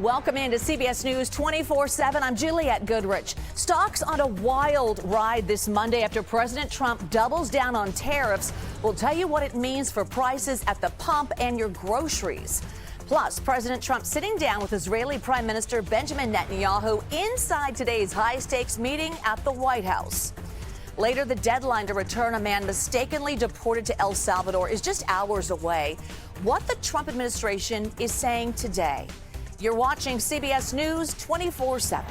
Welcome into CBS News 24/7. I'm Juliette Goodrich. Stocks on a wild ride this Monday after President Trump doubles down on tariffs. We'll tell you what it means for prices at the pump and your groceries. Plus, President Trump sitting down with Israeli Prime Minister Benjamin Netanyahu inside today's high-stakes meeting at the White House. Later, the deadline to return a man mistakenly deported to El Salvador is just hours away. What the Trump administration is saying today. You're watching CBS News 24/7.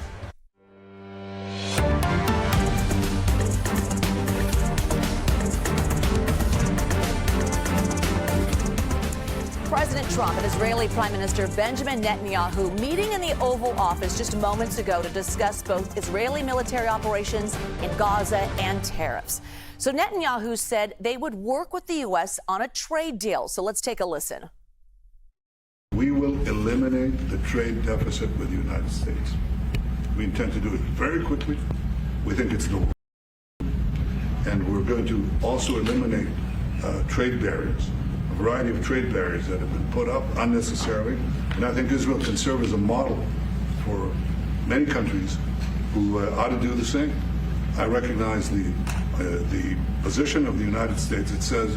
President Trump and Israeli Prime Minister Benjamin Netanyahu meeting in the Oval Office just moments ago to discuss both Israeli military operations in Gaza and tariffs. So Netanyahu said they would work with the U.S. on a trade deal. So let's take a listen. We will eliminate the trade deficit with the United States. We intend to do it very quickly. We think it's doable. And we're going to also eliminate trade barriers, a variety of trade barriers that have been put up unnecessarily. And I think Israel can serve as a model for many countries who ought to do the same. I recognize the position of the United States. It says,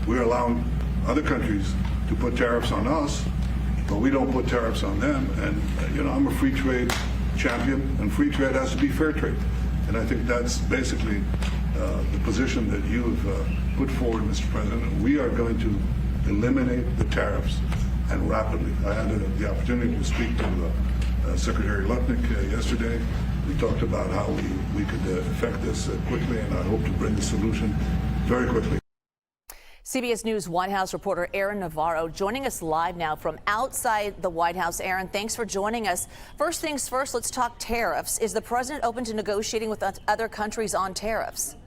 we're allowing other countries to put tariffs on us, but we don't put tariffs on them. And, I'm a free trade champion, and free trade has to be fair trade. And I think that's basically the position that you've put forward, Mr. President. We are going to eliminate the tariffs, and rapidly. I had the opportunity to speak to Secretary Lutnick yesterday. We talked about how we could effect this quickly, and I hope to bring the solution very quickly. CBS News White House reporter Aaron Navarro joining us live now from outside the White House. Aaron, thanks for joining us. First things first, let's talk tariffs. Is the president open to negotiating with other countries on tariffs?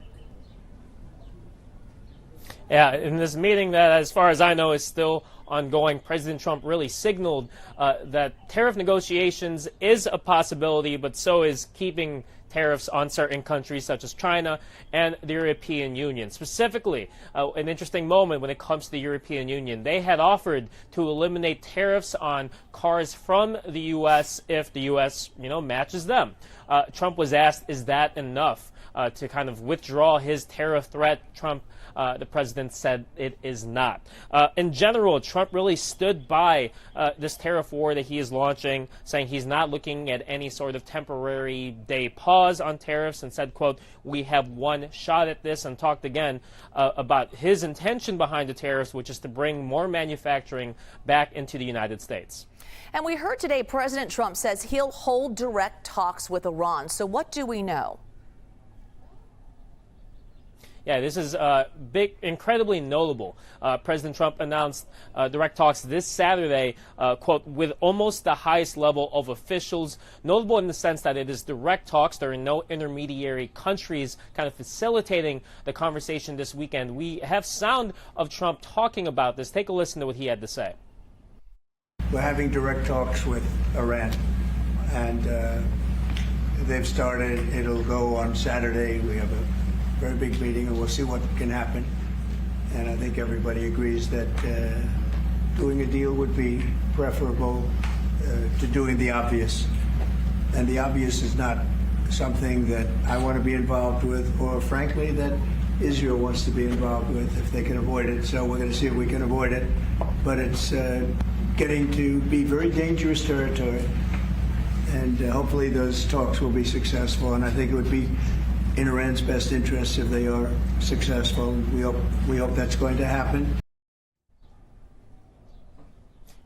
Yeah, in this meeting that, as far as I know, is still ongoing, President Trump really signaled that tariff negotiations is a possibility, but so is keeping tariffs on certain countries such as China and the European Union. Specifically, an interesting moment when it comes to the European Union. They had offered to eliminate tariffs on cars from the U.S. if the U.S., matches them. Trump was asked, is that enough to kind of withdraw his tariff threat? The president said it is not. In general, Trump really stood by this tariff war that he is launching, saying he's not looking at any sort of temporary day pause on tariffs, and said, quote, we have one shot at this, and talked again about his intention behind the tariffs, which is to bring more manufacturing back into the United States. And we heard today President Trump says he'll hold direct talks with Iran. So what do we know? Yeah, this is big, incredibly notable. President Trump announced direct talks this Saturday, quote, with almost the highest level of officials. Notable in the sense that it is direct talks. There are no intermediary countries kind of facilitating the conversation this weekend. We have sound of Trump talking about this. Take a listen to what he had to say. We're having direct talks with Iran, and they've started. It'll go on Saturday. We have a very big meeting, and we'll see what can happen. And I think everybody agrees that doing a deal would be preferable to doing the obvious. And the obvious is not something that I want to be involved with, or frankly, that Israel wants to be involved with if they can avoid it. So we're going to see if we can avoid it. But it's getting to be very dangerous territory. And hopefully those talks will be successful. And I think it would be in Iran's best interest if they are successful. We hope that's going to happen.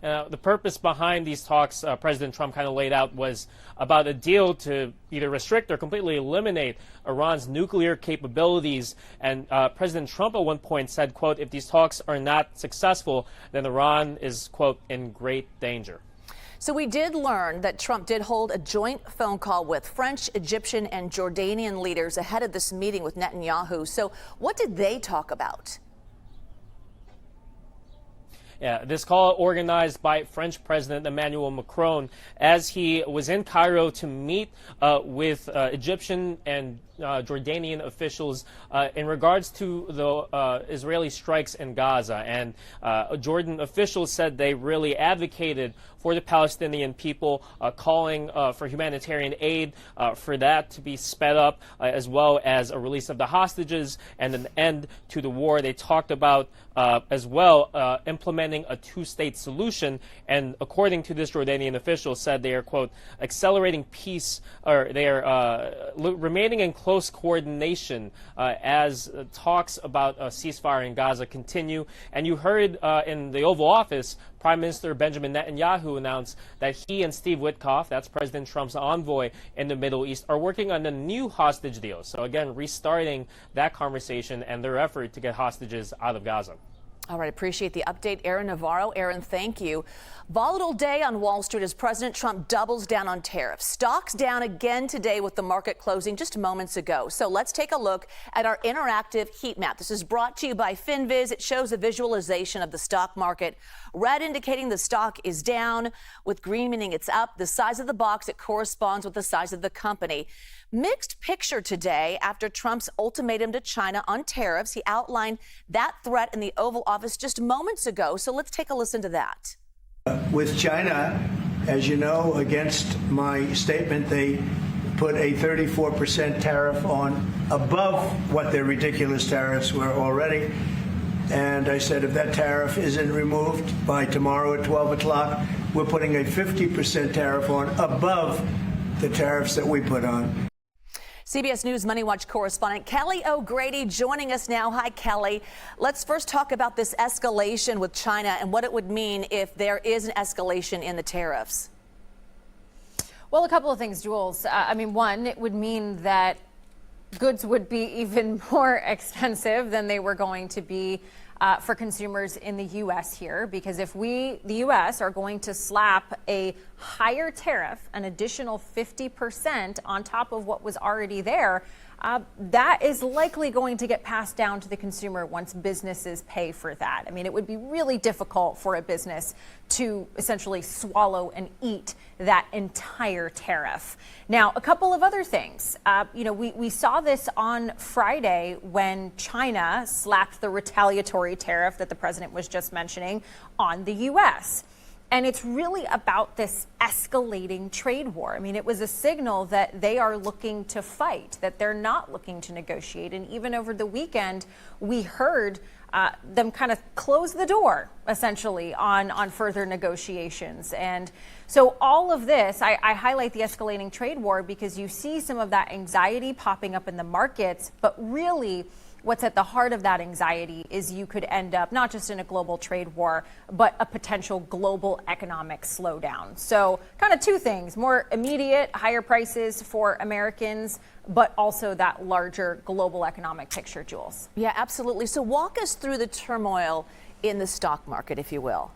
The purpose behind these talks, President Trump kind of laid out, was about a deal to either restrict or completely eliminate Iran's nuclear capabilities. And President Trump at one point said, quote, if these talks are not successful, then Iran is, quote, in great danger. So we did learn that Trump did hold a joint phone call with French, Egyptian, and Jordanian leaders ahead of this meeting with Netanyahu. So what did they talk about? Yeah, this call organized by French President Emmanuel Macron as he was in Cairo to meet with Egyptian and Jordanian officials in regards to the Israeli strikes in Gaza. And Jordan officials said they really advocated for the Palestinian people, calling for humanitarian aid, for that to be sped up, as well as a release of the hostages and an end to the war. They talked about as well implementing a two-state solution, and according to this Jordanian official, said they are, quote, accelerating peace, or they are remaining in close coordination as talks about a ceasefire in Gaza continue. And you heard in the Oval Office, Prime Minister Benjamin Netanyahu announced that he and Steve Witkoff, that's President Trump's envoy in the Middle East, are working on a new hostage deal. So again, restarting that conversation and their effort to get hostages out of Gaza. All right, appreciate the update, Aaron Navarro. Aaron, thank you. Volatile day on Wall Street as President Trump doubles down on tariffs. Stocks down again today with the market closing just moments ago. So let's take a look at our interactive heat map. This is brought to you by FinViz. It shows a visualization of the stock market. Red indicating the stock is down, with green meaning it's up. The size of the box, it corresponds with the size of the company. Mixed picture today after Trump's ultimatum to China on tariffs. He outlined that threat in the Oval Office just moments ago. So let's take a listen to that. With China, as you know, against my statement, they put a 34% tariff on above what their ridiculous tariffs were already. And I said, if that tariff isn't removed by tomorrow at 12 o'clock, we're putting a 50% tariff on above the tariffs that we put on. CBS News Money Watch correspondent Kelly O'Grady joining us now. Hi, Kelly. Let's first talk about this escalation with China and what it would mean if there is an escalation in the tariffs. Well, a couple of things, Jules. One, it would mean that goods would be even more expensive than they were going to be for consumers in the U.S. here, because if the U.S. are going to slap a higher tariff, an additional 50% on top of what was already there, that is likely going to get passed down to the consumer once businesses pay for that. I mean, it would be really difficult for a business to essentially swallow and eat that entire tariff. Now, a couple of other things. We saw this on Friday when China slapped the retaliatory tariff that the president was just mentioning on the U.S. And it's really about this escalating trade war. I mean, it was a signal that they are looking to fight, that they're not looking to negotiate. And even over the weekend, we heard them kind of close the door, essentially, on further negotiations. And so all of this, I highlight the escalating trade war because you see some of that anxiety popping up in the markets, but really, what's at the heart of that anxiety is you could end up not just in a global trade war, but a potential global economic slowdown. So kind of two things, more immediate, higher prices for Americans, but also that larger global economic picture, Jules. Yeah, absolutely. So walk us through the turmoil in the stock market, if you will.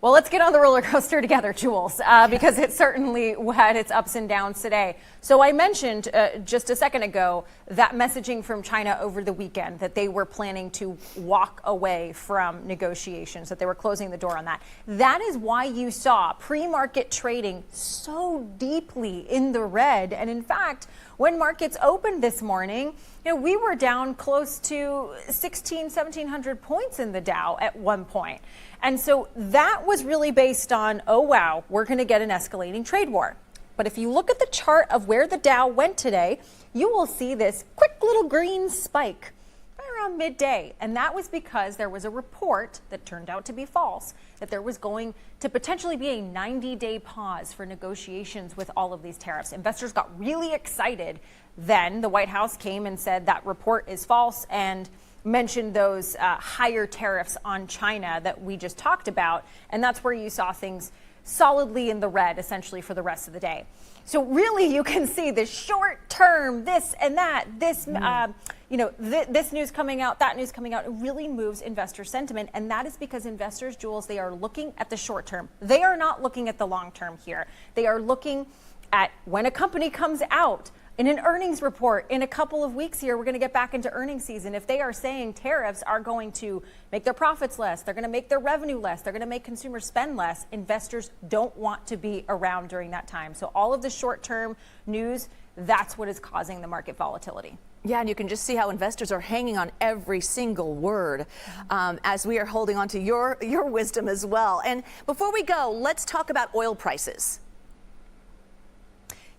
Well, let's get on the roller coaster together, Jules, because it certainly had its ups and downs today. So I mentioned just a second ago that messaging from China over the weekend that they were planning to walk away from negotiations, that they were closing the door on that. That is why you saw pre-market trading so deeply in the red. And in fact, when markets opened this morning, we were down close to 1,700 points in the Dow at one point. And so that was really based on, oh, wow, we're going to get an escalating trade war. But if you look at the chart of where the Dow went today, you will see this quick little green spike right around midday. And that was because there was a report that turned out to be false, that there was going to potentially be a 90-day pause for negotiations with all of these tariffs. Investors got really excited. Then the White House came and said that report is false and mentioned those higher tariffs on China that we just talked about. And that's where you saw things solidly in the red, essentially, for the rest of the day. So really, you can see the short term, this and that, this, this news coming out, that news coming out, it really moves investor sentiment. And that is because investors, Jules, they are looking at the short term. They are not looking at the long term here. They are looking at when a company comes out in an earnings report in a couple of weeks here. We're going to get back into earnings season. If they are saying tariffs are going to make their profits less, they're going to make their revenue less, they're going to make consumers spend less, investors don't want to be around during that time. So all of the short-term news, that's what is causing the market volatility. Yeah, and you can just see how investors are hanging on every single word as we are holding on to your wisdom as well. And before we go, let's talk about oil prices.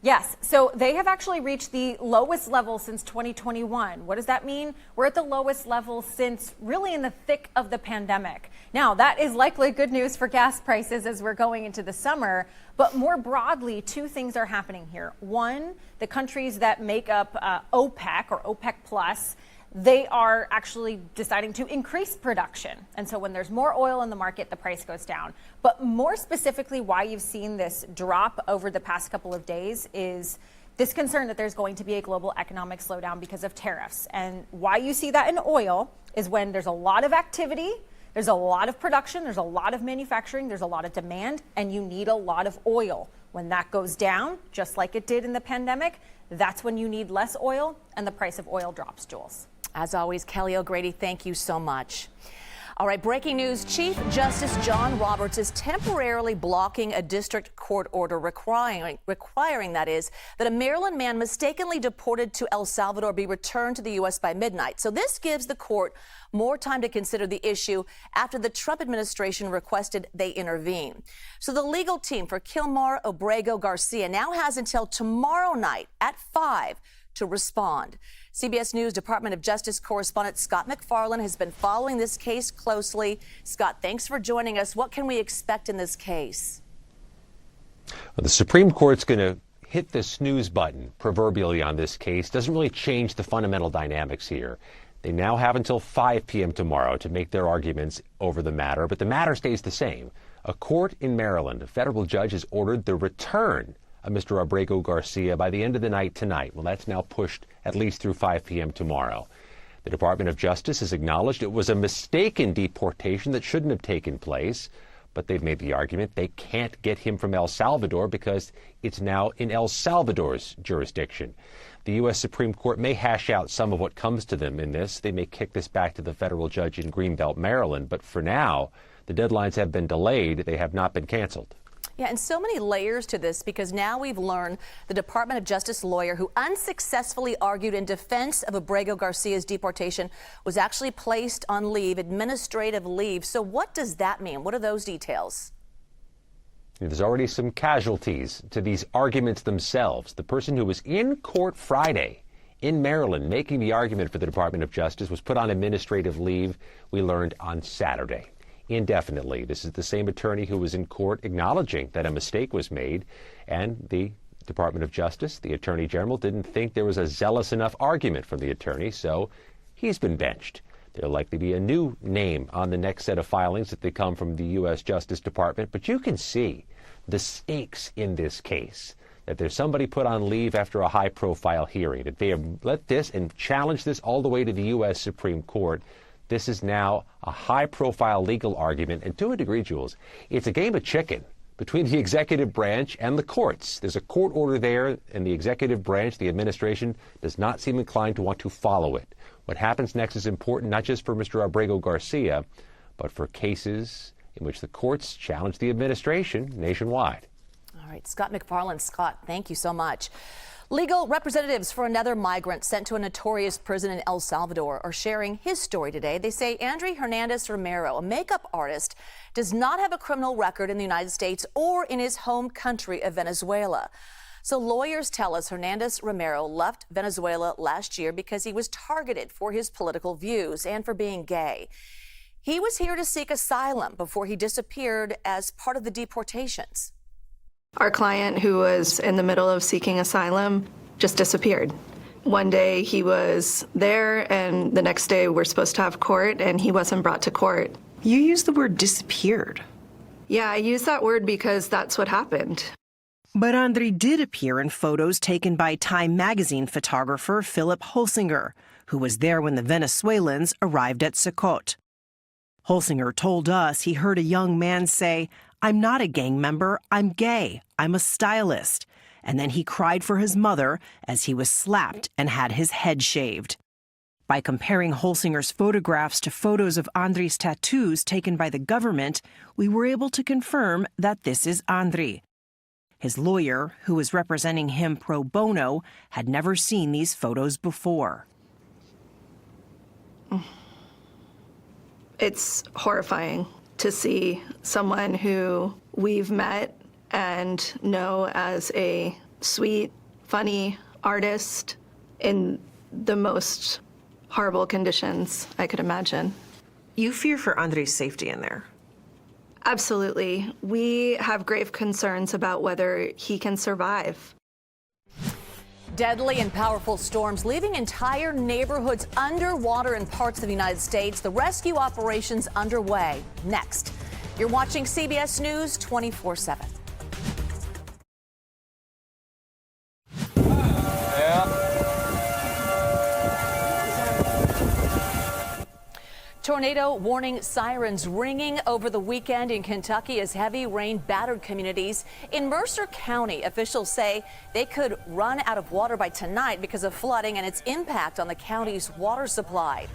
Yes, so they have actually reached the lowest level since 2021. What does that mean? We're at the lowest level since really in the thick of the pandemic. Now, that is likely good news for gas prices as we're going into the summer. But more broadly, two things are happening here. One, the countries that make up OPEC or OPEC Plus, they are actually deciding to increase production. And so when there's more oil in the market, the price goes down. But more specifically, why you've seen this drop over the past couple of days is this concern that there's going to be a global economic slowdown because of tariffs. And why you see that in oil is when there's a lot of activity, there's a lot of production, there's a lot of manufacturing, there's a lot of demand, and you need a lot of oil. When that goes down, just like it did in the pandemic, that's when you need less oil and the price of oil drops, Jules. As always, Kelly O'Grady, thank you so much. All right, breaking news. Chief Justice John Roberts is temporarily blocking a district court order requiring that a Maryland man mistakenly deported to El Salvador be returned to the U.S. by midnight. So this gives the court more time to consider the issue after the Trump administration requested they intervene. So the legal team for Kilmar Obrego Garcia now has until tomorrow night at 5 to respond. CBS News Department of Justice correspondent Scott McFarland has been following this case closely. Scott, thanks for joining us. What can we expect in this case? The Supreme Court's going to hit the snooze button proverbially on this case. Doesn't really change the fundamental dynamics here. They now have until 5 p.m. tomorrow to make their arguments over the matter, but the matter stays the same. A court in Maryland, a federal judge, has ordered the return of Mr. Obrego Garcia by the end of the night tonight. Well, that's now pushed at least through 5 p.m. tomorrow. The Department of Justice has acknowledged it was a mistaken deportation that shouldn't have taken place, but they've made the argument they can't get him from El Salvador because it's now in El Salvador's jurisdiction. The U.S. Supreme Court may hash out some of what comes to them in this. They may kick this back to the federal judge in Greenbelt, Maryland, but for now, the deadlines have been delayed. They have not been canceled. Yeah, and so many layers to this because now we've learned the Department of Justice lawyer who unsuccessfully argued in defense of Obrego Garcia's deportation was actually placed on leave, administrative leave. So what does that mean? What are those details? There's already some casualties to these arguments themselves. The person who was in court Friday in Maryland making the argument for the Department of Justice was put on administrative leave, we learned, on Saturday. Indefinitely. This is the same attorney who was in court acknowledging that a mistake was made, and the Department of Justice, the Attorney General, didn't think there was a zealous enough argument from the attorney, so he's been benched. There'll likely be a new name on the next set of filings if they come from the U.S. Justice Department, but you can see the stakes in this case, that there's somebody put on leave after a high-profile hearing, that they have let this and challenged this all the way to the U.S. Supreme Court. This is now a high-profile legal argument, and to a degree, Jules, it's a game of chicken between the executive branch and the courts. There's a court order there, and the executive branch, the administration, does not seem inclined to want to follow it. What happens next is important not just for Mr. Obrego Garcia, but for cases in which the courts challenge the administration nationwide. All right, Scott McFarland. Scott, thank you so much. Legal representatives for another migrant sent to a notorious prison in El Salvador are sharing his story today. They say Andre Hernandez Romero, a makeup artist, does not have a criminal record in the United States or in his home country of Venezuela. So lawyers tell us Hernandez Romero left Venezuela last year because he was targeted for his political views and for being gay. He was here to seek asylum before he disappeared as part of the deportations. Our client, who was in the middle of seeking asylum, just disappeared. One day he was there, and the next day we're supposed to have court, and he wasn't brought to court. You used the word disappeared. Yeah, I use that word because that's what happened. But Andre did appear in photos taken by Time magazine photographer Philip Holsinger, who was there when the Venezuelans arrived at Socot. Holsinger told us he heard a young man say, "I'm not a gang member, I'm gay, I'm a stylist," and then he cried for his mother as he was slapped and had his head shaved. By comparing Holsinger's photographs to photos of Andri's tattoos taken by the government, we were able to confirm that this is Andri. His lawyer, who was representing him pro bono, had never seen these photos before. It's horrifying to see someone who we've met and know as a sweet, funny artist in the most horrible conditions I could imagine. You fear for Andri's safety in there. Absolutely. We have grave concerns about whether he can survive. Deadly and powerful storms leaving entire neighborhoods underwater in parts of the United States. The rescue operations underway. Next, you're watching CBS News 24/7. Tornado warning sirens ringing over the weekend in Kentucky as heavy rain battered communities. In Mercer County, officials say they could run out of water by tonight because of flooding and its impact on the county's water supply.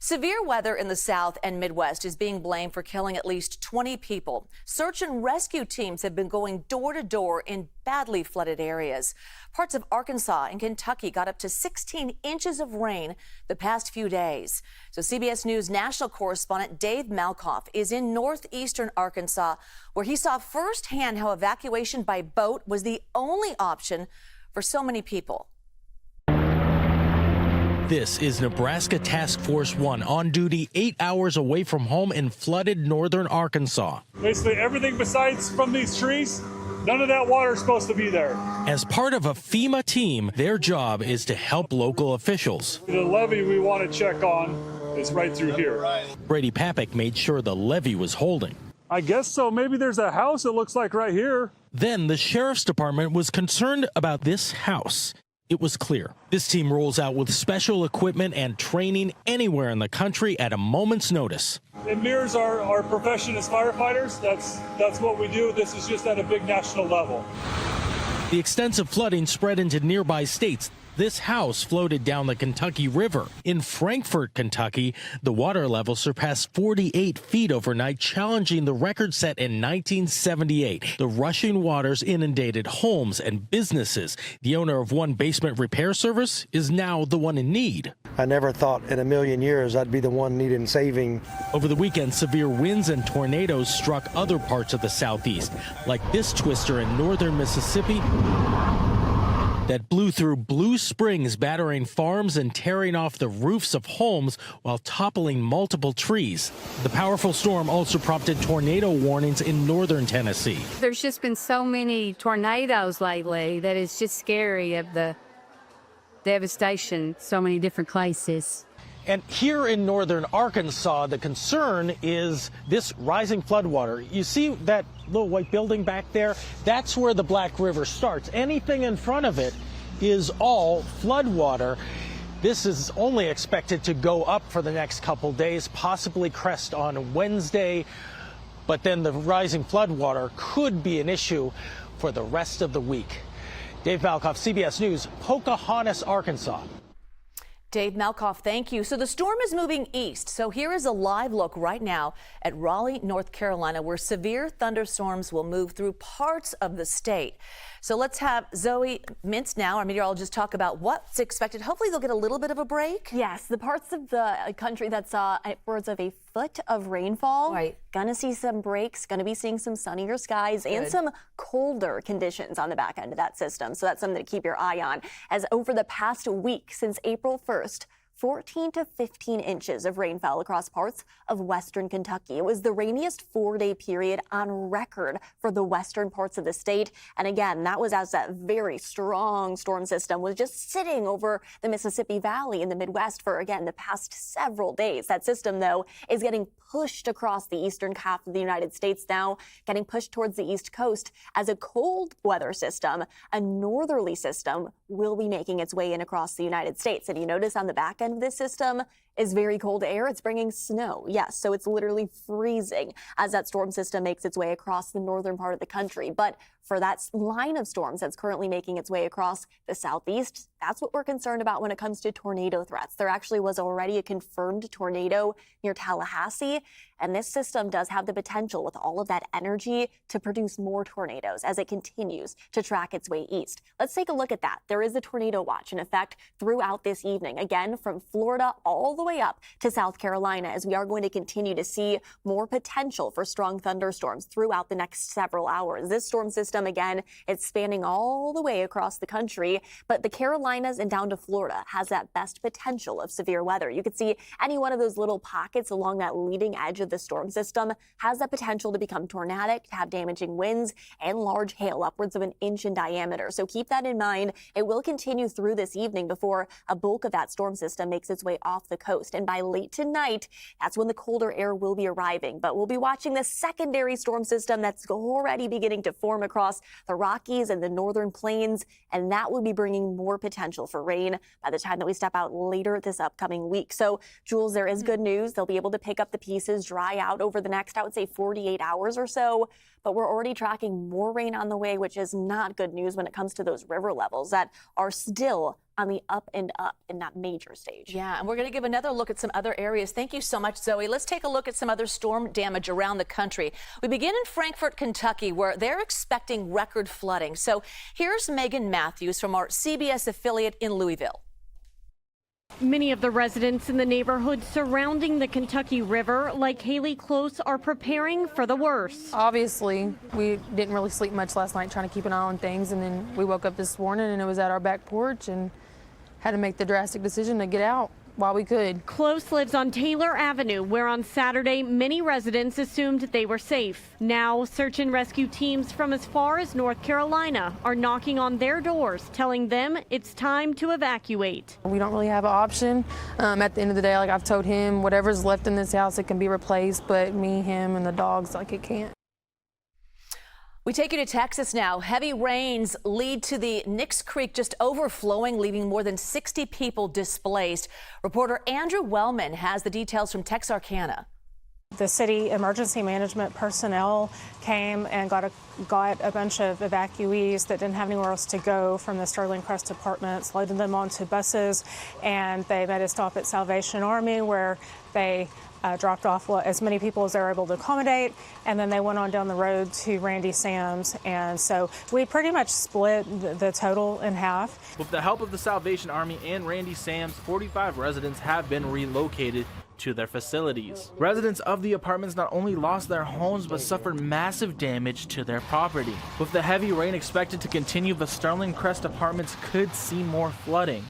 Severe weather in the South and Midwest is being blamed for killing at least 20 people. Search and rescue teams have been going door to door in badly flooded areas. Parts of Arkansas and Kentucky got up to 16 inches of rain the past few days. So CBS News national correspondent Dave Malkoff is in northeastern Arkansas, where he saw firsthand how evacuation by boat was the only option for so many people. This is Nebraska Task Force 1 on duty 8 hours away from home in flooded northern Arkansas. Basically everything besides from these trees, none of that water is supposed to be there. As part of a FEMA team, their job is to help local officials. The levee we want to check on is right through here. Brady Papik made sure the levee was holding. I guess so. Maybe there's a house, it looks like right here. Then the sheriff's department was concerned about this house. It was clear. This team rolls out with special equipment and training anywhere in the country at a moment's notice. It mirrors our profession as firefighters. That's what we do. This is just at a big national level. The extensive flooding spread into nearby states. This house floated down the Kentucky River. In Frankfort, Kentucky, the water level surpassed 48 feet overnight, challenging the record set in 1978. The rushing waters inundated homes and businesses. The owner of one basement repair service is now the one in need. I never thought in a million years I'd be the one needing saving. Over the weekend, severe winds and tornadoes struck other parts of the southeast, like this twister in northern Mississippi that blew through Blue Springs, battering farms and tearing off the roofs of homes while toppling multiple trees. The powerful storm also prompted tornado warnings in northern Tennessee. There's just been so many tornadoes lately that it's just scary of the devastation, so many different places. And here in northern Arkansas, the concern is this rising floodwater. You see that little white building back there? That's where the Black River starts. Anything in front of it is all floodwater. This is only expected to go up for the next couple days, possibly crest on Wednesday. But then the rising floodwater could be an issue for the rest of the week. Dave Malkoff, CBS News, Pocahontas, Arkansas. Dave Malkoff, thank you. So the storm is moving east. So here is a live look right now at Raleigh, North Carolina, where severe thunderstorms will move through parts of the state. So let's have Zoe Mintz now, our meteorologist, talk about what's expected. Hopefully they'll get a little bit of a break. Yes, the parts of the country that saw upwards of a foot of rainfall, gonna see some breaks, gonna be seeing some sunnier skies and some colder conditions on the back end of that system. So that's something to keep your eye on. As over the past week, since April 1st, 14 to 15 inches of rain fell across parts of western Kentucky. It was the rainiest 4-day period on record for the western parts of the state. And again, that was as that very strong storm system was just sitting over the Mississippi Valley in the Midwest for, again, the past several days. That system, though, is getting pushed across the eastern half of the United States now, getting pushed towards the East Coast as a cold weather system. A northerly system will be making its way in across the United States. And you notice on the back end of this system, is very cold air. It's bringing snow. Yes, so it's literally freezing as that storm system makes its way across the northern part of the country. But for that line of storms that's currently making its way across the southeast, that's what we're concerned about when it comes to tornado threats. There actually was already a confirmed tornado near Tallahassee, and this system does have the potential with all of that energy to produce more tornadoes as it continues to track its way east. Let's take a look at that. There is a tornado watch in effect throughout this evening, again, from Florida all the way up to South Carolina, as we are going to continue to see more potential for strong thunderstorms throughout the next several hours. This storm system, again, it's spanning all the way across the country, but the Carolinas and down to Florida has that best potential of severe weather. You could see any one of those little pockets along that leading edge of the storm system has that potential to become tornadic, to have damaging winds and large hail upwards of 1 inch in diameter. So keep that in mind. It will continue through this evening before a bulk of that storm system makes its way off the coast. And by late tonight, that's when the colder air will be arriving. But we'll be watching the secondary storm system that's already beginning to form across the Rockies and the northern plains, and that will be bringing more potential for rain by the time that we step out later this upcoming week. So, Jules, there is good news. They'll be able to pick up the pieces, dry out over the next, I would say, 48 hours or so. But we're already tracking more rain on the way, which is not good news when it comes to those river levels that are still on the up and up in that major stage. Yeah, and we're going to give another look at some other areas. Thank you so much, Zoe. Let's take a look at some other storm damage around the country. We begin in Frankfort, Kentucky, where they're expecting record flooding. So here's Megan Matthews from our CBS affiliate in Louisville. Many of the residents in the neighborhood surrounding the Kentucky River, like Haley Close, are preparing for the worst. Obviously, we didn't really sleep much last night trying to keep an eye on things, and then we woke up this morning and it was at our back porch and had to make the drastic decision to get out while we could. Close lives on Taylor Avenue, where on Saturday many residents assumed they were safe. Now, search and rescue teams from as far as North Carolina are knocking on their doors, telling them it's time to evacuate. We don't really have an option. At the end of the day, like I've told him, whatever's left in this house, it can be replaced, but me, him, and the dogs, like it can't. We take you to Texas now. Heavy rains lead to the Nix Creek just overflowing, leaving more than 60 people displaced. Reporter Andrew Wellman has the details from Texarkana. The city emergency management personnel came and got a bunch of evacuees that didn't have anywhere else to go from the Sterling Crest apartments, loaded them onto buses, and they made a stop at Salvation Army where they dropped off as many people as they were able to accommodate, and then they went on down the road to Randy Sam's. And so we pretty much split the total in half. With the help of the Salvation Army and Randy Sam's, 45 residents have been relocated to their facilities. Residents of the apartments not only lost their homes but suffered massive damage to their property. With the heavy rain expected to continue, the Sterling Crest apartments could see more flooding.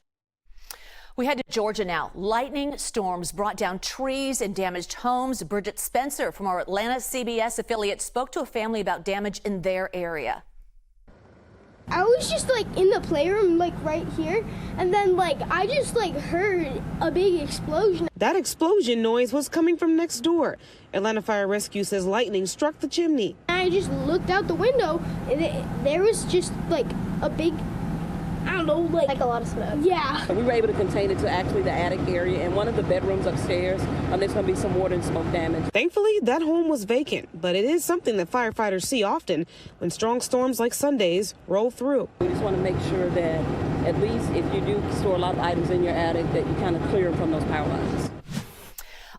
We head to Georgia now. Lightning storms brought down trees and damaged homes. Bridget Spencer from our Atlanta CBS affiliate spoke to a family about damage in their area. I was just in the playroom right here, and then I just heard a big explosion. That explosion noise was coming from next door. Atlanta Fire Rescue says lightning struck the chimney. I just looked out the window, and there was just a big, I don't know, like a lot of smoke. Yeah. We were able to contain it to actually the attic area and one of the bedrooms upstairs. There's going to be some water and smoke damage. Thankfully, that home was vacant, but it is something that firefighters see often when strong storms like Sundays roll through. We just want to make sure that at least if you do store a lot of items in your attic, that you kind of clear them from those power lines.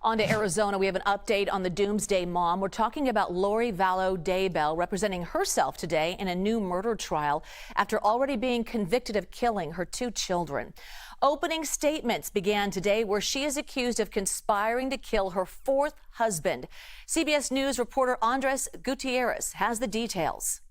On to Arizona, we have an update on the Doomsday mom. We're talking about Lori Vallow Daybell representing herself today in a new murder trial after already being convicted of killing her 2 children. Opening statements began today where she is accused of conspiring to kill her 4th husband. CBS News reporter Andres Gutierrez has the details.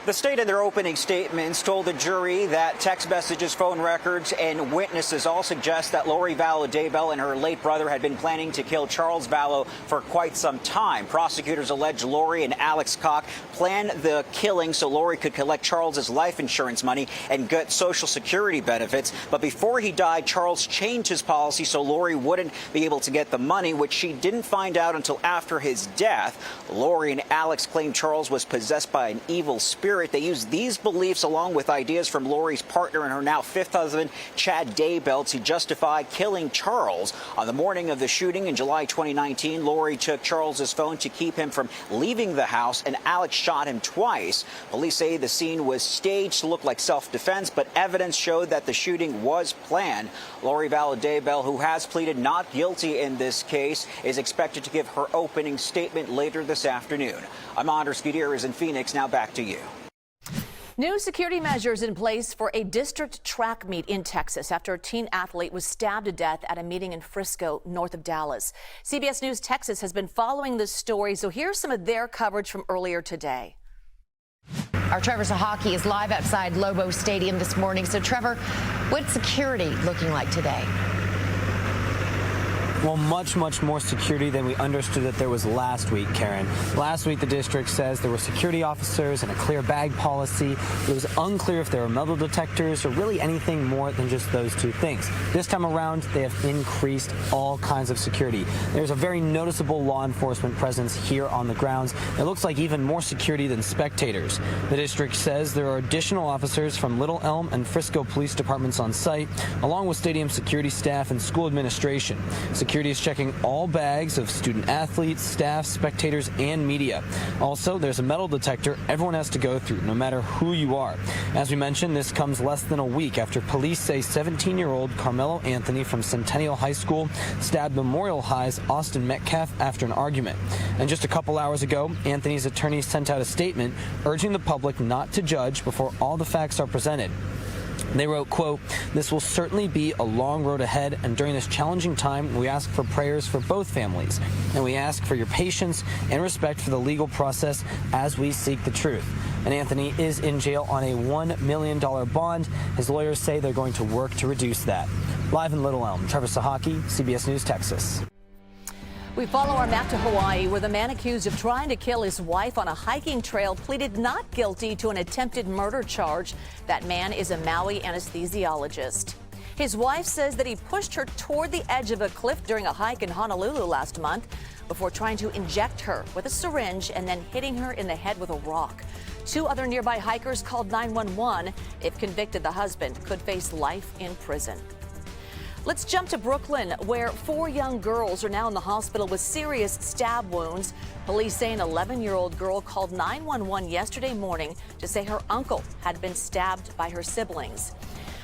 The state in their opening statements told the jury that text messages, phone records, and witnesses all suggest that Lori Vallow Daybell and her late brother had been planning to kill Charles Vallow for quite some time. Prosecutors allege Lori and Alex Koch planned the killing so Lori could collect Charles's life insurance money and get Social Security benefits. But before he died, Charles changed his policy so Lori wouldn't be able to get the money, which she didn't find out until after his death. Lori and Alex claimed Charles was possessed by an evil spirit spirit. They used these beliefs along with ideas from Lori's partner and her now fifth husband, Chad Daybell, to justify killing Charles. On the morning of the shooting in July 2019, Lori took Charles's phone to keep him from leaving the house, and Alex shot him twice. Police say the scene was staged to look like self-defense, but evidence showed that the shooting was planned. Lori Daybell, who has pleaded not guilty in this case, is expected to give her opening statement later this afternoon. I'm Andres Gutierrez in Phoenix. Now back to you. New security measures in place for a district track meet in Texas after a teen athlete was stabbed to death at a meeting in Frisco, north of Dallas. CBS News Texas has been following this story, so here's some of their coverage from earlier today. Our Trevor Sahaki is live outside Lobo Stadium this morning. So, Trevor, what's security looking like today? Well, much more security than we understood that there was last week, Karen. Last week, the district says there were security officers and a clear bag policy. It was unclear if there were metal detectors or really anything more than just those two things. This time around, they have increased all kinds of security. There's a very noticeable law enforcement presence here on the grounds. It looks like even more security than spectators. The district says there are additional officers from Little Elm and Frisco police departments on site, along with stadium security staff and school administration. Security is checking all bags of student athletes, staff, spectators, and media. Also, there's a metal detector everyone has to go through, no matter who you are. As we mentioned, this comes less than a week after police say 17-year-old Carmelo Anthony from Centennial High School stabbed Memorial High's Austin Metcalf after an argument. And just a couple hours ago, Anthony's attorney sent out a statement urging the public not to judge before all the facts are presented. They wrote, quote, "This will certainly be a long road ahead, and during this challenging time, we ask for prayers for both families, and we ask for your patience and respect for the legal process as we seek the truth." And Anthony is in jail on a $1 million bond. His lawyers say they're going to work to reduce that. Live in Little Elm, Trevor Sahaki, CBS News, Texas. We follow our map to Hawaii, where the man accused of trying to kill his wife on a hiking trail pleaded not guilty to an attempted murder charge. That man is a Maui anesthesiologist. His wife says that he pushed her toward the edge of a cliff during a hike in Honolulu last month before trying to inject her with a syringe and then hitting her in the head with a rock. 2 other nearby hikers called 911. If convicted, the husband could face life in prison. Let's jump to Brooklyn, where 4 young girls are now in the hospital with serious stab wounds. Police say an 11-year-old girl called 911 yesterday morning to say her uncle had been stabbed by her siblings.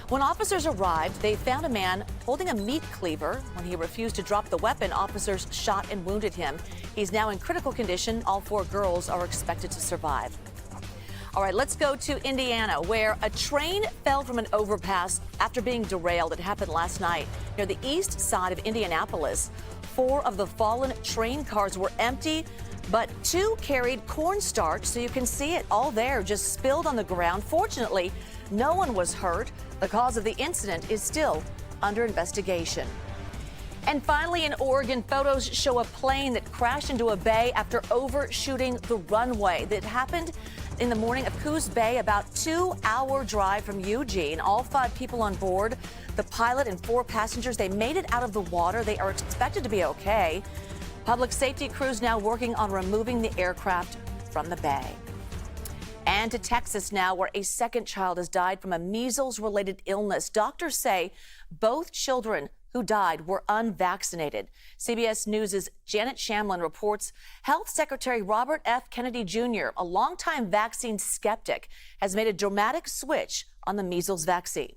When officers arrived, they found a man holding a meat cleaver. When he refused to drop the weapon, officers shot and wounded him. He's now in critical condition. All 4 girls are expected to survive. All right, let's go to Indiana, where a train fell from an overpass after being derailed. It happened last night near the east side of Indianapolis. 4 of the fallen train cars were empty, but 2 carried cornstarch, so you can see it all there, just spilled on the ground. Fortunately, no one was hurt. The cause of the incident is still under investigation. And finally, in Oregon, photos show a plane that crashed into a bay after overshooting the runway. That happened in the morning of Coos Bay, about 2-hour drive from Eugene. All 5 people on board, the pilot and 4 passengers, they made it out of the water. They are expected to be okay. Public safety crews now working on removing the aircraft from the bay. And to Texas now, where a second child has died from a measles-related illness. Doctors say both children who died were unvaccinated. CBS News' Janet Shamlin reports Health Secretary Robert F. Kennedy Jr., a longtime vaccine skeptic, has made a dramatic switch on the measles vaccine.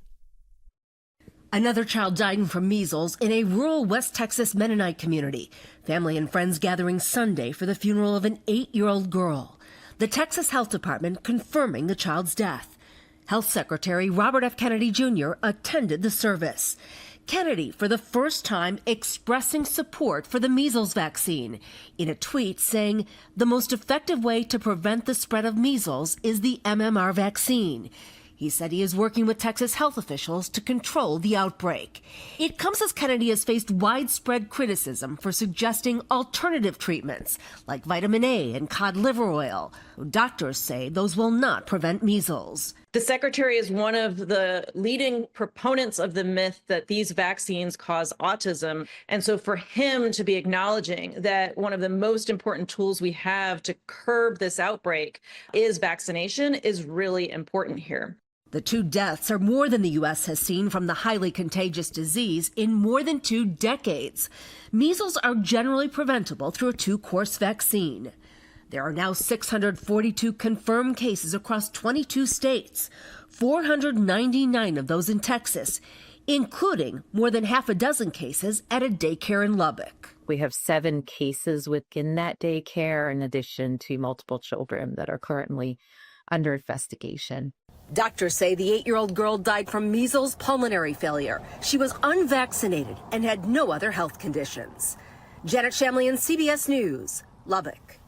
Another child dying from measles in a rural West Texas Mennonite community. Family and friends gathering Sunday for the funeral of an 8-year-old girl. The Texas Health Department confirming the child's death. Health Secretary Robert F. Kennedy Jr. attended the service. Kennedy, for the first time, expressing support for the measles vaccine. In a tweet saying, "The most effective way to prevent the spread of measles is the MMR vaccine." He said he is working with Texas health officials to control the outbreak. It comes as Kennedy has faced widespread criticism for suggesting alternative treatments, like vitamin A and cod liver oil. Doctors say those will not prevent measles. The secretary is one of the leading proponents of the myth that these vaccines cause autism. And so for him to be acknowledging that one of the most important tools we have to curb this outbreak is vaccination is really important here. The 2 deaths are more than the U.S. has seen from the highly contagious disease in more than 2 decades. Measles are generally preventable through a 2-course vaccine. There are now 642 confirmed cases across 22 states, 499 of those in Texas, including more than half a dozen cases at a daycare in Lubbock. We have 7 cases within that daycare, in addition to multiple children that are currently under investigation. Doctors say the 8-year-old girl died from measles pulmonary failure. She was unvaccinated and had no other health conditions. Janet Shamlian, CBS News, Lubbock.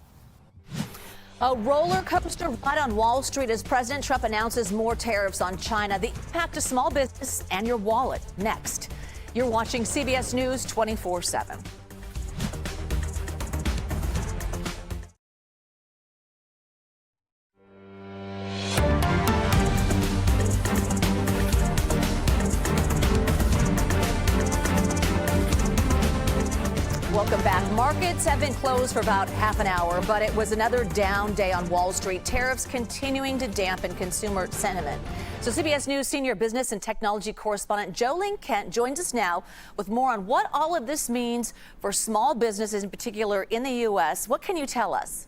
A roller coaster ride on Wall Street as President Trump announces more tariffs on China. The impact to small business and your wallet. Next. You're watching CBS News 24/7. Welcome back. Markets have been closed for about half an hour, but it was another down day on Wall Street. Tariffs continuing to dampen consumer sentiment. So CBS News senior business and technology correspondent Jolene Kent joins us now with more on what all of this means for small businesses, in particular in the U.S. What can you tell us?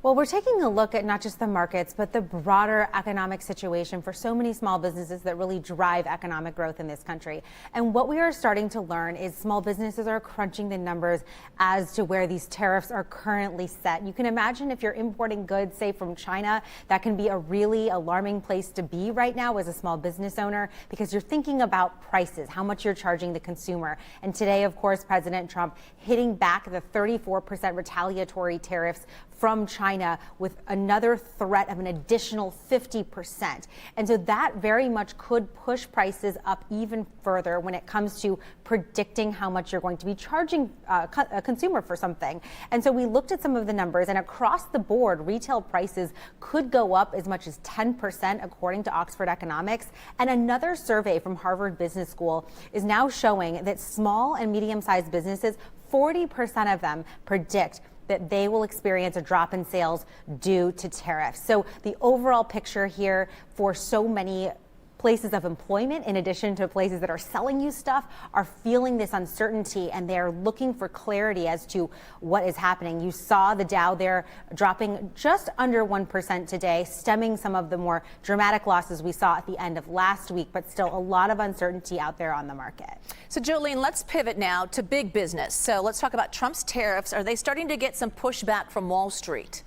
Well, we're taking a look at not just the markets, but the broader economic situation for so many small businesses that really drive economic growth in this country. And what we are starting to learn is small businesses are crunching the numbers as to where these tariffs are currently set. You can imagine if you're importing goods, say from China, that can be a really alarming place to be right now as a small business owner, because you're thinking about prices, how much you're charging the consumer. And today, of course, President Trump hitting back the 34% retaliatory tariffs from China with another threat of an additional 50%. And so that very much could push prices up even further when it comes to predicting how much you're going to be charging a consumer for something. And so we looked at some of the numbers, and across the board, retail prices could go up as much as 10%, according to Oxford Economics. And another survey from Harvard Business School is now showing that small and medium-sized businesses, 40% of them predict that they will experience a drop in sales due to tariffs. So the overall picture here for so many places of employment, in addition to places that are selling you stuff, are feeling this uncertainty, and they're looking for clarity as to what is happening. You saw the Dow there dropping just under 1% today, stemming some of the more dramatic losses we saw at the end of last week, but still a lot of uncertainty out there on the market. So Jolene, let's pivot now to big business. So let's talk about Trump's tariffs. Are they starting to get some pushback from Wall Street?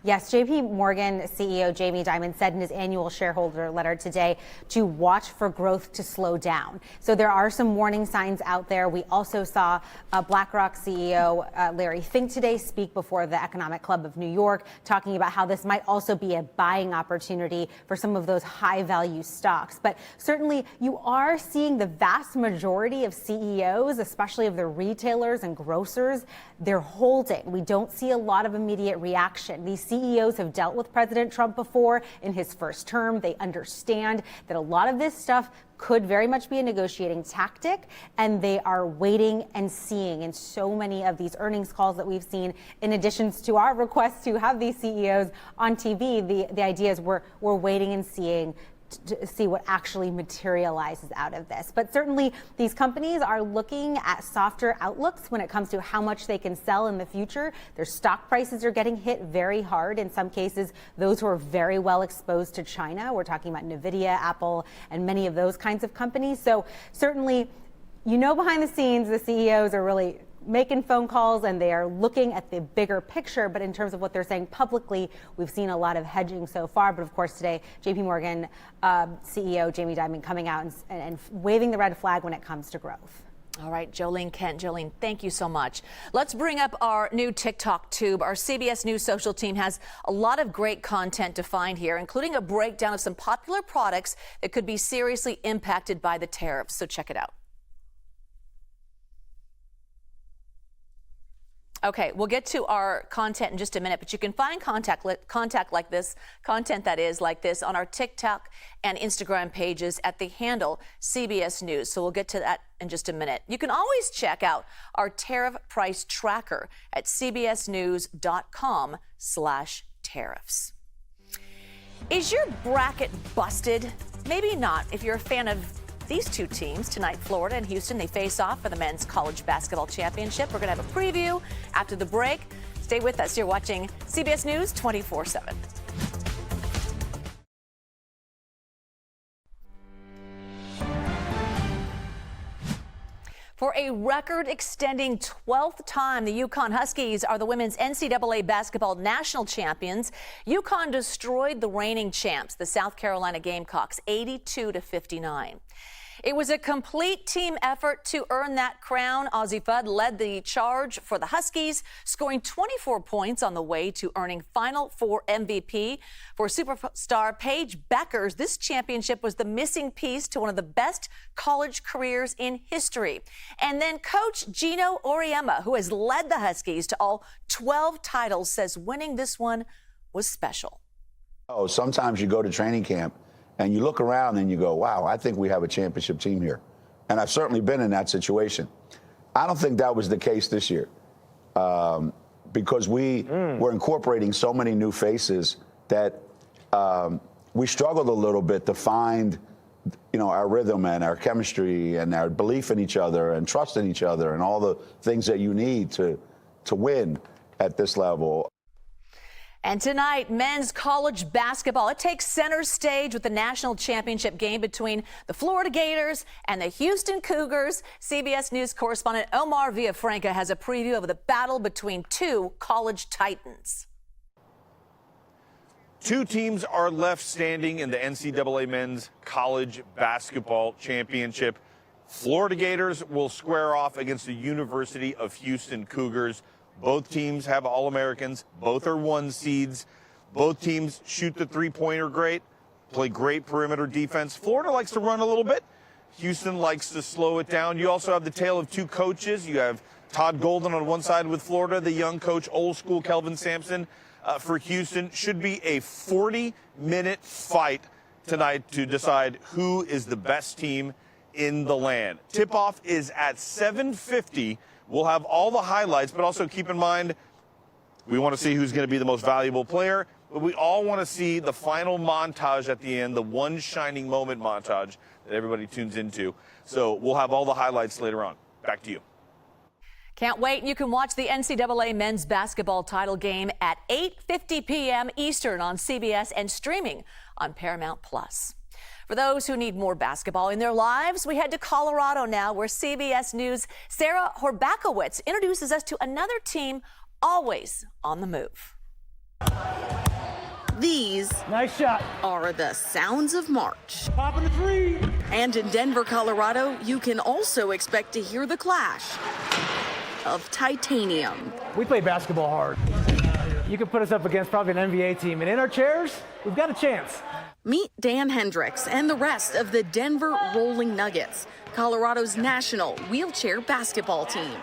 Yes, JP Morgan CEO Jamie Dimon said in his annual shareholder letter today to watch for growth to slow down. So there are some warning signs out there. We also saw BlackRock CEO Larry Fink today speak before the Economic Club of New York, talking about how this might also be a buying opportunity for some of those high value stocks. But certainly you are seeing the vast majority of CEOs, especially of the retailers and grocers, they're holding. We don't see a lot of immediate reaction. These CEOs have dealt with President Trump before in his first term. They understand that a lot of this stuff could very much be a negotiating tactic, and they are waiting and seeing. In so many of these earnings calls that we've seen, in addition to our request to have these CEOs on TV, the idea is we're waiting and seeing to see what actually materializes out of this. But certainly these companies are looking at softer outlooks when it comes to how much they can sell in the future. Their stock prices are getting hit very hard. In some cases, those who are very well exposed to China. We're talking about Nvidia, Apple, and many of those kinds of companies. So certainly, behind the scenes, the CEOs are really making phone calls and they are looking at the bigger picture. But in terms of what they're saying publicly, we've seen a lot of hedging so far. But of course, today, JP Morgan CEO Jamie Dimon coming out and waving the red flag when it comes to growth. All right, Jolene Kent. Jolene, thank you so much. Let's bring up our new TikTok tube. Our CBS News social team has a lot of great content to find here, including a breakdown of some popular products that could be seriously impacted by the tariffs. So check it out. Okay, we'll get to our content in just a minute, but you can find content like this on our TikTok and Instagram pages at the handle CBS News. So we'll get to that in just a minute. You can always check out our tariff price tracker at cbsnews.com/tariffs. Is your bracket busted? Maybe not if you're a fan of these two teams. Tonight, Florida and Houston, they face off for the men's college basketball championship. We're going to have a preview after the break. Stay with us. You're watching CBS News 24/7. For a record-extending 12th time, the UConn Huskies are the women's NCAA basketball national champions. UConn destroyed the reigning champs, the South Carolina Gamecocks, 82-59. It was a complete team effort to earn that crown. Aussie Fudd led the charge for the Huskies, scoring 24 points on the way to earning Final Four MVP. For superstar Paige Bueckers, this championship was the missing piece to one of the best college careers in history. And then Coach Gino Auriemma, who has led the Huskies to all 12 titles, says winning this one was special. Oh, sometimes you go to training camp and you look around and you go, wow, I think we have a championship team here. And I've certainly been in that situation. I don't think that was the case this year because we were incorporating so many new faces that we struggled a little bit to find, our rhythm and our chemistry and our belief in each other and trust in each other and all the things that you need to win at this level. And tonight, men's college basketball, it takes center stage with the national championship game between the Florida Gators and the Houston Cougars. CBS News correspondent Omar Villafranca has a preview of the battle between two college titans. Two teams are left standing in the NCAA men's college basketball championship. Florida Gators will square off against the University of Houston Cougars. Both teams have All-Americans. Both are 1 seeds. Both teams shoot the three-pointer great, play great perimeter defense. Florida likes to run a little bit. Houston likes to slow it down. You also have the tale of two coaches. You have Todd Golden on one side with Florida, the young coach, old school Kelvin Sampson for Houston. Should be a 40-minute fight tonight to decide who is the best team in the land. Tip-off is at 7:50. We'll have all the highlights, but also keep in mind, we want to see who's going to be the most valuable player, but we all want to see the final montage at the end, the one shining moment montage that everybody tunes into. So we'll have all the highlights later on. Back to you. Can't wait. You can watch the NCAA men's basketball title game at 8:50 p.m. Eastern on CBS and streaming on Paramount+. For those who need more basketball in their lives, we head to Colorado now, where CBS News' Sarah Horbakowitz introduces us to another team always on the move. These nice shot are the sounds of March. Popping the three. And in Denver, Colorado, you can also expect to hear the clash of titanium. We play basketball hard. You can put us up against probably an NBA team, and in our chairs, we've got a chance. Meet Dan Hendricks and the rest of the Denver Rolling Nuggets, Colorado's national wheelchair basketball team.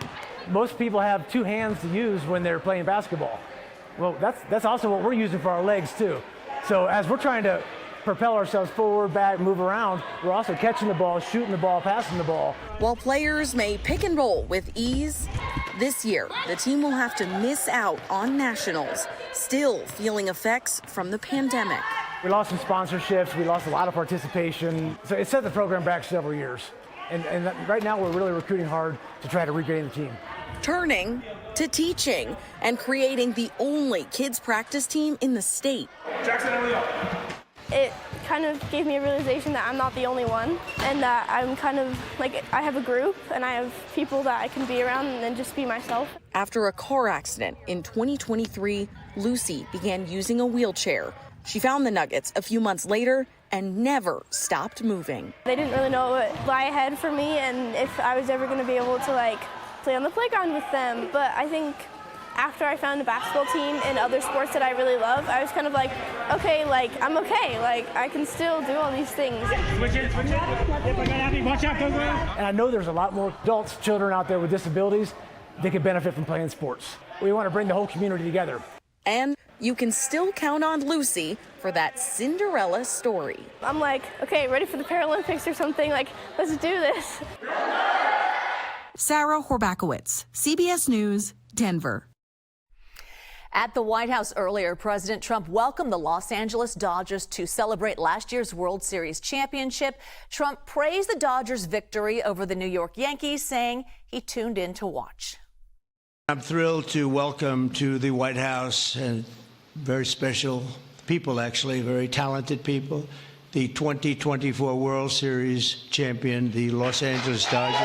Most people have two hands to use when they're playing basketball. Well, that's also what we're using for our legs, too. So as we're trying to propel ourselves forward, back, move around, we're also catching the ball, shooting the ball, passing the ball. While players may pick and roll with ease, this year the team will have to miss out on nationals, still feeling effects from the pandemic. We lost some sponsorships, we lost a lot of participation, so it set the program back several years. And right now we're really recruiting hard to try to regain the team. Turning to teaching and creating the only kids practice team in the state. Jackson, it kind of gave me a realization that I'm not the only one, and that I'm kind of like, I have a group and I have people that I can be around and then just be myself. After a car accident in 2023, Lucy began using a wheelchair. She found the Nuggets a few months later and never stopped moving. They didn't really know what lay ahead for me and if I was ever going to be able to play on the playground with them. But I think after I found a basketball team and other sports that I really love, I was kind of like, okay, I'm okay. I can still do all these things. Switch it. Watch out, And I know there's a lot more adults, children out there with disabilities that could benefit from playing sports. We want to bring the whole community together. And you can still count on Lucy for that Cinderella story. I'm like, okay, ready for the Paralympics or something. Like, let's do this. Sarah Horbakowitz, CBS News, Denver. At the White House earlier, President Trump welcomed the Los Angeles Dodgers to celebrate last year's World Series championship. Trump praised the Dodgers' victory over the New York Yankees, saying he tuned in to watch. I'm thrilled to welcome to the White House and very special people, actually, very talented people, the 2024 World Series champion, the Los Angeles Dodgers.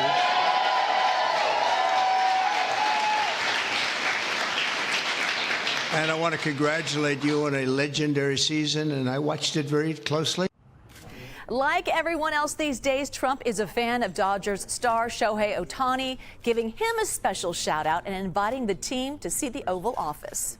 And I want to congratulate you on a legendary season, and I watched it very closely. Like everyone else these days, Trump is a fan of Dodgers star Shohei Ohtani, giving him a special shout out and inviting the team to see the Oval Office.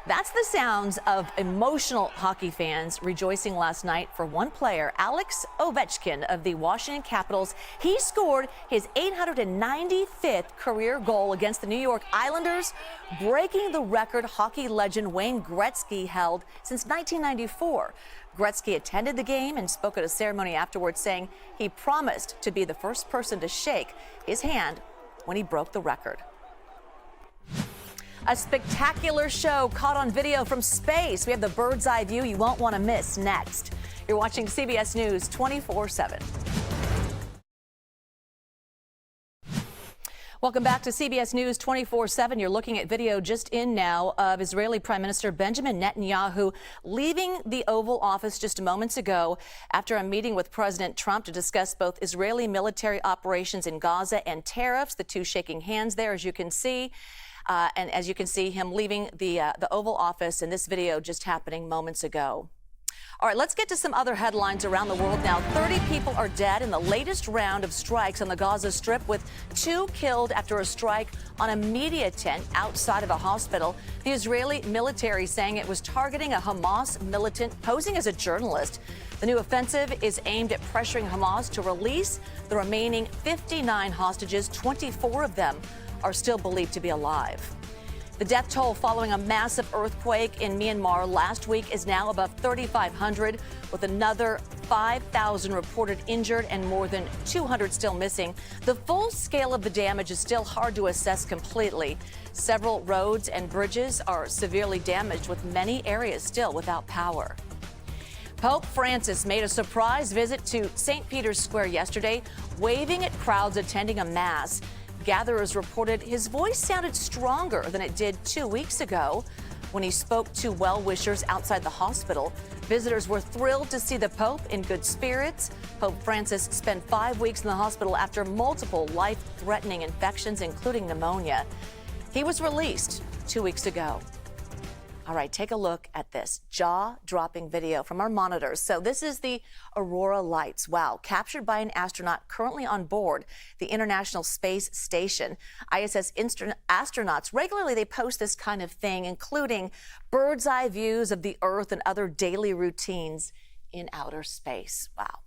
That's the sounds of emotional hockey fans rejoicing last night for one player, Alex Ovechkin of the Washington Capitals. He scored his 895th career goal against the New York Islanders, breaking the record hockey legend Wayne Gretzky held since 1994. Gretzky attended the game and spoke at a ceremony afterwards, saying he promised to be the first person to shake his hand when he broke the record. A spectacular show caught on video from space. We have the bird's eye view you won't want to miss next. You're watching CBS News 24/7. Welcome back to CBS News 24/7. You're looking at video just in now of Israeli Prime Minister Benjamin Netanyahu leaving the Oval Office just moments ago after a meeting with President Trump to discuss both Israeli military operations in Gaza and tariffs. The two shaking hands there, as you can see. And as you can see, him leaving the Oval Office, and this video just happening moments ago. All right, let's get to some other headlines around the world now. 30 people are dead in the latest round of strikes on the Gaza Strip, with 2 killed after a strike on a media tent outside of a hospital. The Israeli military saying it was targeting a Hamas militant posing as a journalist. The new offensive is aimed at pressuring Hamas to release the remaining 59 hostages. 24 of them are still believed to be alive. The death toll following a massive earthquake in Myanmar last week is now above 3,500, with another 5,000 reported injured and more than 200 still missing. The full scale of the damage is still hard to assess completely. Several roads and bridges are severely damaged, with many areas still without power. Pope Francis made a surprise visit to St. Peter's Square yesterday, waving at crowds attending a mass. Gatherers reported his voice sounded stronger than it did 2 weeks ago when he spoke to well-wishers outside the hospital. Visitors were thrilled to see the Pope in good spirits. Pope Francis spent 5 weeks in the hospital after multiple life-threatening infections, including pneumonia. He was released 2 weeks ago. All right, take a look at this jaw-dropping video from our monitors. So this is the Aurora Lights. Wow, captured by an astronaut currently on board the International Space Station. ISS astronauts regularly, they post this kind of thing, including bird's eye views of the Earth and other daily routines in outer space. Wow.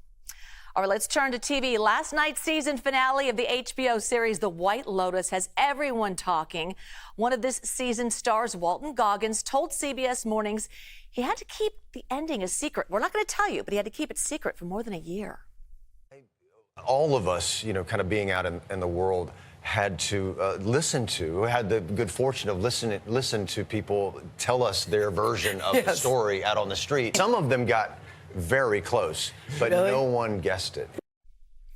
All right, let's turn to TV. Last night's season finale of the HBO series The White Lotus has everyone talking. One of this season's stars, Walton Goggins, told CBS Mornings he had to keep the ending a secret. We're not going to tell you, but he had to keep it secret for more than a year. All of us, kind of being out in the world, had to had the good fortune of listen to people tell us their version of the story out on the street. Some of them got very close, but no one guessed it.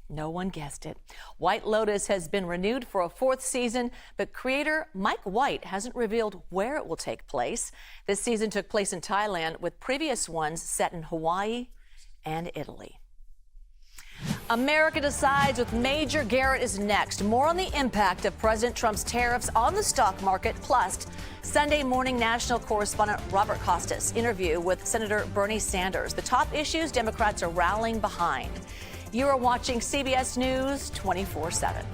No one guessed it. White Lotus has been renewed for a 4th season, but creator Mike White hasn't revealed where it will take place. This season took place in Thailand, with previous ones set in Hawaii and Italy. America Decides with Major Garrett is next. More on the impact of President Trump's tariffs on the stock market, plus Sunday morning national correspondent Robert Costas' interview with Senator Bernie Sanders. The top issues Democrats are rallying behind. You are watching CBS News 24/7.